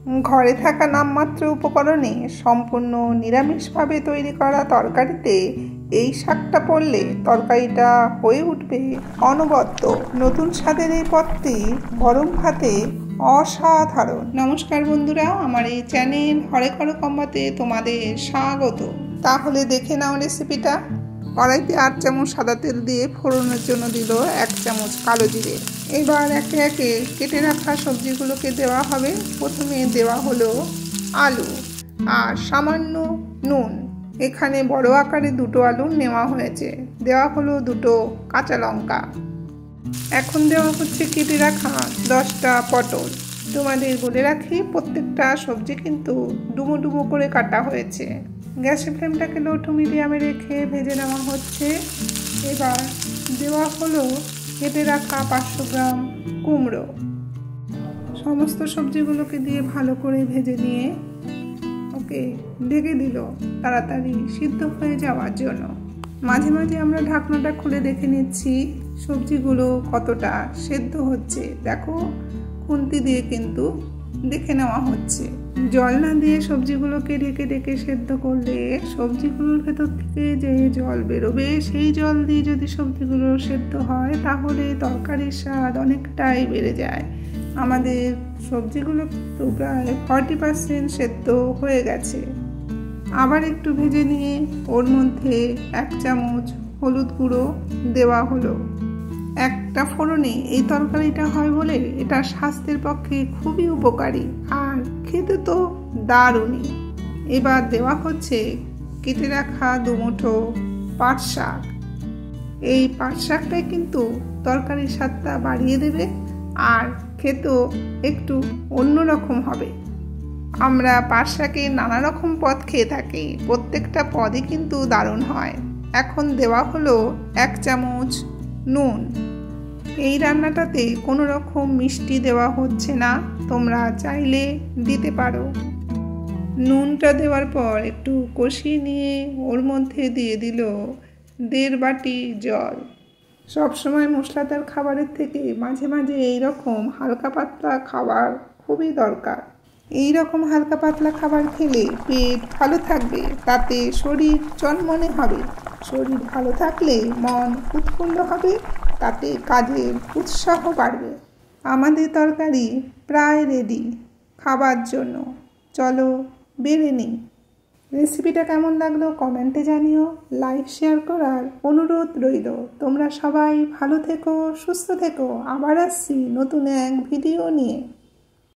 ঘরে থাকা নামমাত্র উপকরণে সম্পূর্ণ নিরামিষভাবে তৈরি করা তরকারিতে এই শাকটা পড়লে তরকারিটা হয়ে উঠবে অনবদ্য। নতুন স্বাদের এই পদটি গরম ভাতে অসাধারণ। নমস্কার বন্ধুরা, আমার এই চ্যানেল হরেক রকমতে তোমাদের স্বাগত। তাহলে দেখে নাও রেসিপিটা। কড়াইতে 8 চামচ সাদা তেল দিয়ে ফোড়নের জন্য দিল 1 চামচ কালো জিরে। এবার একে একে কেটে রাখা সবজিগুলোকে দেওয়া হবে। প্রথমে দেওয়া হলো আলু আর সামান্য নুন। এখানে বড় আকারে 2টো আলু নেওয়া হয়েছে। দেওয়া হলো 2টো কাঁচা লঙ্কা। এখন দেওয়া হচ্ছে কেটে রাখা 10টা পটল। তোমাদের বলে রাখি, প্রত্যেকটা সবজি কিন্তু ডুমো ডুমো করে কাটা হয়েছে। গ্যাসের ফ্লেমটাকে লো টু মিডিয়ামে রেখে ভেজে নেওয়া হচ্ছে। এবার দেওয়া হলো কেটে রাখা 500 গ্রাম কুমড়ো। সমস্ত সবজিগুলোকে দিয়ে ভালো করে ভেজে নিয়ে ওকে ঢেকে দিল তাড়াতাড়ি সিদ্ধ হয়ে যাওয়ার জন্য। মাঝে মাঝে আমরা ঢাকনাটা খুলে দেখে নিচ্ছি সবজিগুলো কতটা সেদ্ধ হচ্ছে। দেখো, খুন্তি দিয়ে কিন্তু দেখে নেওয়া হচ্ছে। জল না দিয়ে সবজিগুলোকে ঢেকে ঢেকে সেদ্ধ করলে সবজিগুলোর ভেতর থেকে যে জল বেরোবে, সেই জল দিয়ে যদি সবজিগুলো সেদ্ধ হয় তাহলে তরকারির স্বাদ অনেকটাই বেড়ে যায়। আমাদের সবজিগুলো তো প্রায় 40% সেদ্ধ হয়ে গেছে। আবার একটু ভেজে নিয়ে ওর মধ্যে 1 চামচ হলুদ গুঁড়ো দেওয়া হলো। একটা ফোড়নে এই তরকারিটা হয় বলে এটা স্বাস্থ্যের পক্ষে খুবই উপকারী আর খেতে তো দারুণই। এবার দেওয়া হচ্ছে কেটে রাখা 2 মুঠো পাট শাক। এই পাট শাকটাই কিন্তু তরকারির স্বাদটা বাড়িয়ে দেবে আর খেতেও একটু অন্যরকম হবে। আমরা পাট শাকের নানা রকম পদ খেয়ে থাকি, প্রত্যেকটা পদই কিন্তু দারুণ হয়। এখন দেওয়া হলো 1 চামচ নুন। এই রান্নাটাতে কোনো রকম মিষ্টি দেওয়া হচ্ছে না, তোমরা চাইলে দিতে পারো। নুনটা দেওয়ার পর একটু কষিয়ে নিয়ে ওর মধ্যে দিয়ে দিল 1.5 বাটি জল। সবসময় মশলাদার খাবারের থেকে মাঝে মাঝে এইরকম হালকা পাতলা খাবার খুবই দরকার। এই রকম হালকা পাতলা খাবার খেলে পেট ভালো থাকবে, তাতে শরীর চনমনে হবে। শরীর ভালো থাকলে মন উৎফুল্ল হবে, তাতে কাজের উৎসাহ বাড়বে। আমাদের তরকারি প্রায় রেডি খাবার জন্য। চলো বেড়ে নিই। রেসিপিটা কেমন লাগলো কমেন্টে জানিও। লাইক শেয়ার করার অনুরোধ রইল। তোমরা সবাই ভালো থেকো, সুস্থ থেকো। আবার আসছি নতুন এক ভিডিও নিয়ে।